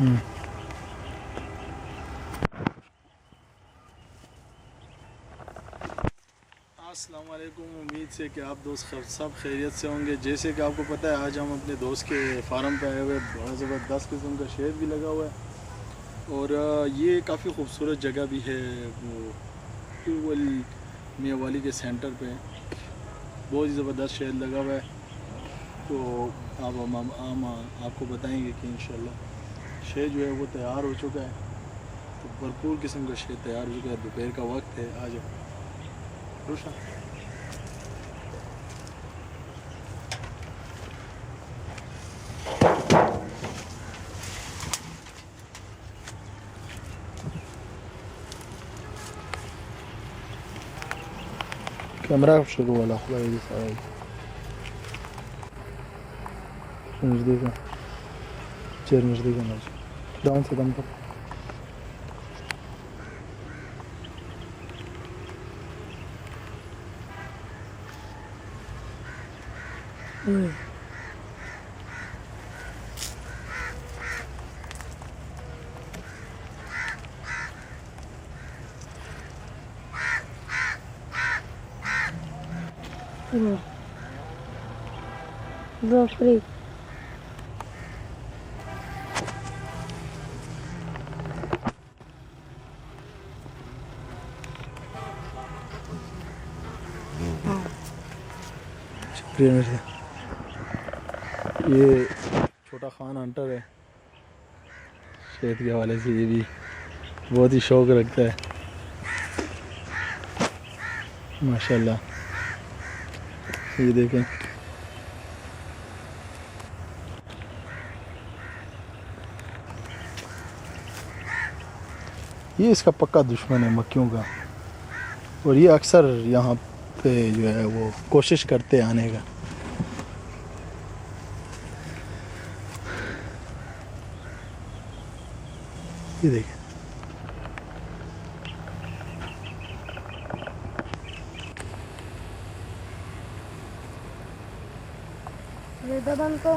अस्सलाम वालेकुम। उम्मीद से कि आप दोस्त सब खैरियत से होंगे। जैसे कि आपको पता है, आज हम अपने दोस्त के फार्म पे आए हुए। बड़ा ज़बरदस्त किस्म का शेर भी लगा हुआ है और ये काफ़ी खूबसूरत जगह भी है। वो मियाँ वाली के सेंटर पे बहुत ही ज़बरदस्त शेर लगा हुआ है। तो हम आपको बताएंगे कि इंशाल्लाह शेर जो है वो तैयार हो चुका है। तो भरपूर किस्म का शेर तैयार हो चुका है। दोपहर का वक्त है। आज रोशन कैमरा शुरू वाला खुदा सारा नज़दीक चेयर नज़दीक है डाउन से दम पर ब्रोकली शुक्रिया। ये छोटा खान हंटर है। शेर के हवाले से ये भी बहुत ही शौक़ रखता है माशाल्लाह। ये देखें, ये इसका पक्का दुश्मन है मक्खियों का। और ये अक्सर यहाँ पे जो है वो कोशिश करते आने का। ये देखें, दे दो बम को।